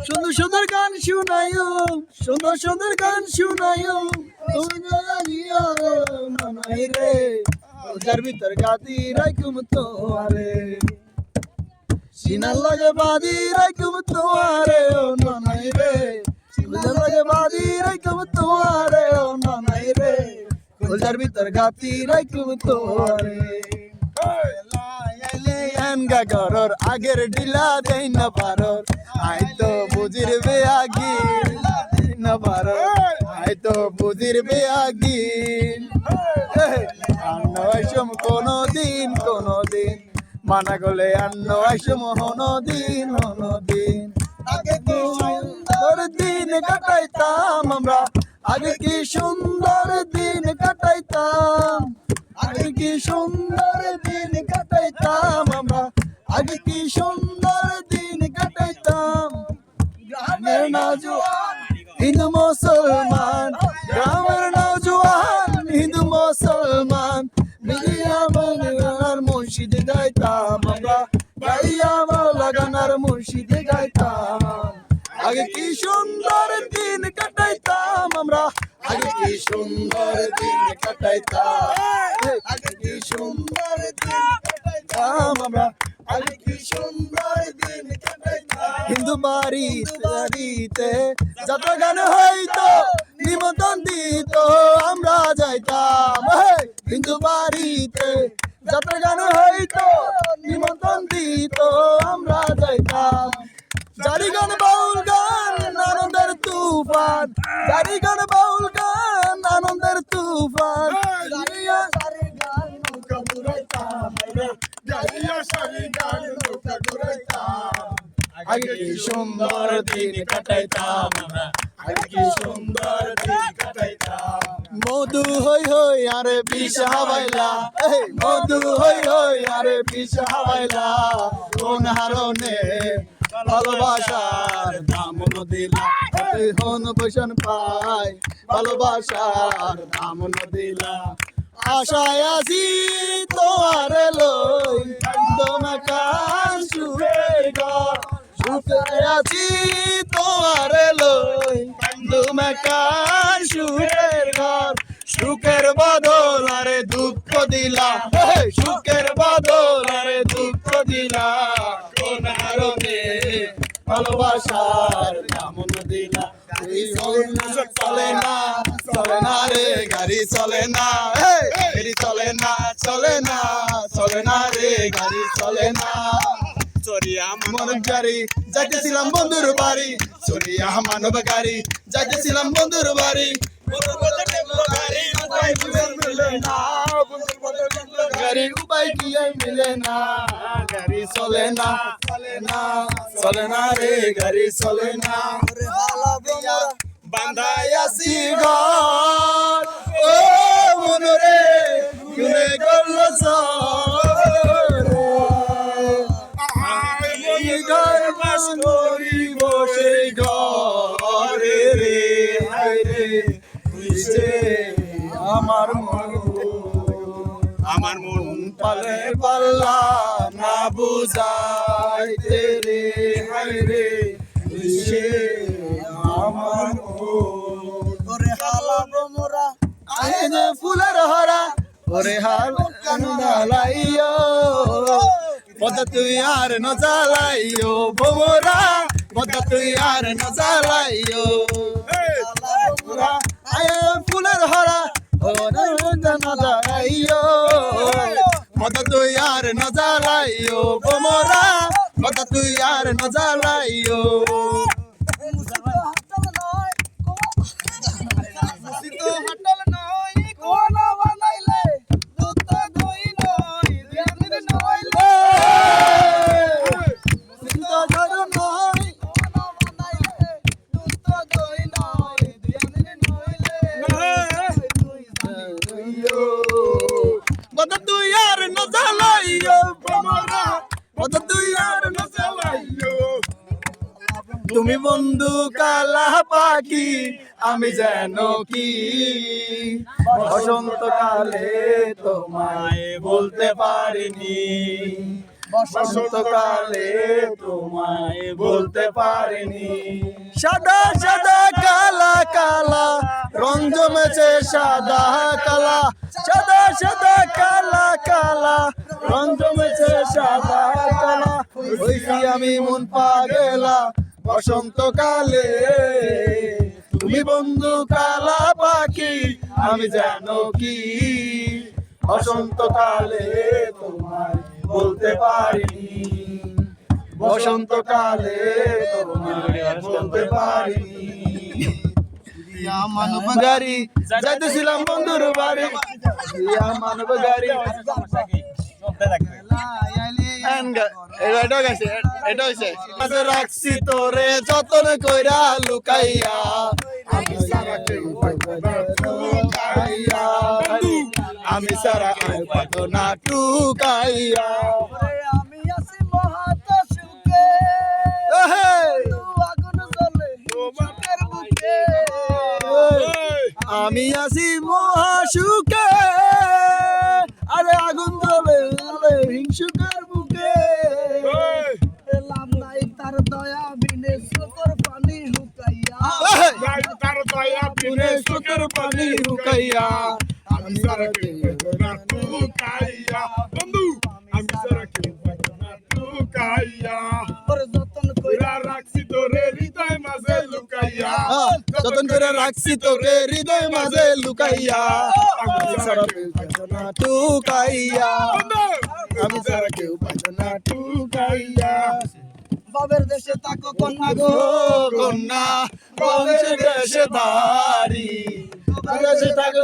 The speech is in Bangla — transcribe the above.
সুন্দর সুন্দর গান শুনাইও, সুন্দর সুন্দর গান শুনাইও, তুমি লাগিয়া মনাই রে রোজার ভিতর গাতি রাখুম তোমারে, সিনার লাগে বাদি রাখুম তোমারে ও মনাই রে, সিনার লাগে বাদি রাখুম তোমারে ও মনাই রে রোজার ভিতর গাতি রাখুম তোমারে। গা ঘরর আগের ঢিলা দেই না পারর, আই তো বুঝির বেআগি না পারর, আই তো বুঝির বেআগি। আন্ন আইসম কোনদিন কোনদিন, মানা গলে আন্ন আইসম হনদিন হনদিন। আগে কি সুন্দর দিন কাটাইতাম আমরা, আগে কি সুন্দর দিন কাটাইতাম, আগে কি সুন্দর দিন কাটাইতাম আমরা, আগে কি সুন্দর দিন কাটাইতাম। গ্রামের নওজোয়ান হিন্দু মুসলমান, গ্রামের নওজোয়ান হিন্দু মুসলমান, মিলিয়া বাংলার মুর্শিদে গাইতাম আমরা, গাইয়া লাগানার মুর্শিদে গাইতাম। আগে কি সুন্দর দিন কাটাইতাম আমরা, আগে কি সুন্দর দিন কাটাইতাম, আগে কি সুন্দর দিন কাটাইতাম আমরা, আগে কি সুন্দর দিন কাটাইতাম। হিন্দু বাড়িতে যত গান হইতো নিমন্ত্রণ দিত আমরা যাইতাম, হিন্দু বাড়িতে যত গান হইতো নিমন্ত্রণ দিত আমরা যাইতাম। জারি গান বাউল গান আনন্দের তুফান, জারি গান বাউল গান আনন্দের তুফান, জারিয়া সারি গান নৌকা ঘুরাইতাম, জারিয়া সারি গান নৌকা ঘুরাইতাম। আগে কি সুন্দর দিন কাটাইতাম আমরা, আগে কি সুন্দর দিন কাটাইতাম। মধু হই হই আরে বিষ হাওয়াইলা, মধু হই হই আরে বিষ হাওয়াইলা, কোন হারনে ভালোবাসার দাম দিলা, হন বসন পাই ভালোবাসার দাম দিলা। আশায় আছি তোমার লই তোমাকার সুখের ঘর, সুখে আছি তোমার লই তোমাকার সুখের ঘর, সুখের বদল আরে দুঃখ দিলা, সুখের বদল আরে দুঃখ দিলা, কোন হারনে ভালোবাসার দামন দিলা। চলে না চলে না রে গাড়ি চলে না, গাড়ি চলে না চলে না চলে না রে গাড়ি চলে না। চরিয়া মানব গাড়ি যাইতেছিলাম বন্ধুর বাড়ি, চরিয়া মানব গাড়ি যাইতেছিলাম বন্ধুর বাড়ি, গাড়ি উপায় কি মিলে না, গাড়ি চলে না চলে না চলে না রে গাড়ি চলে না। বান্ধাই আছি ঘর ও মনরে গুনে করল ঘর বাস করিব সেই ঘরে রে, রে তুইছে আমার মন, আমার মন পালে পাল্লা না বুঝাইতে রে, হায় রে তুইছে আমার ওরে হালা মোরা আইনে ফুলের হরা, ওরে হাল কান্দালাইও পদ তুই আর ন জ্বালাইও ভোমরা, পদ তুই আর ন জ্বালাইও আয়ে ফুলের হরা, ওরে ন জ্বালাইও পদ তুই আর ন জ্বালাইও ভোমরা, পদ তুই আর ন জ্বালাইও। তুমি বন্ধু কালা পাখি আমি যেন কি বসন্তকালে তোমায় বলতে পারিনি, বসন্তকালে তোমায় বলতে পারিনি। সাদা সাদা কালা কালা রং জমেছে সাদা কালা, সাদা সাদা কালা কালা রং জমেছে সাদা কালা। হইছি আমি মন পাগলা বসন্তকালে, তুমি বন্ধু কালা পাখি আমি জানো কি। বসন্তকালে তোমায় বলতে পারিনি, বসন্তকালে তোমায় বলতে পারিনি। মানব গাড়ি যাইতেছিলাম বন্ধুর বাড়ি, মানব গাড়ি রাখছি তোরে যতন কইরা লুকাইয়া, আমি সারা কেউ টুকাইয়া, আমি সারা কেউ পাইতো না টুকাইয়া। আমি আছি মহাত সুখে, আগুন জ্বলে সুখের বুকে। আমি আছি মহাসুখে, আরে আগুন জ্বলে হিংসুকের বুকে। লাভ নাই তার দয়া বিনে চোখের পানি লুকাইয়া, তার দয়া বিনে চোখের পানি লুকাইয়া, আমি সারা কেউ পাইতো না টুকাইয়া। বন্ধু আমি সারা কেউ পাইতো না টুকাইয়া, তোর যতন কইরা কইরা রাখছি তোরে হৃদয় মাঝে লুকাইয়া। যতন করে রাখছি তোকে হৃদয় মাঝে লুকাইয়া, আমি সারা কেউ পাইতো না টুকাইয়া, আমি সারা কেউ পাইতো না টুকাইয়া। বাবের দেশে তাকো কন্যা গো, কন্যা বংশের দেশে ধারি, দেশে থাকো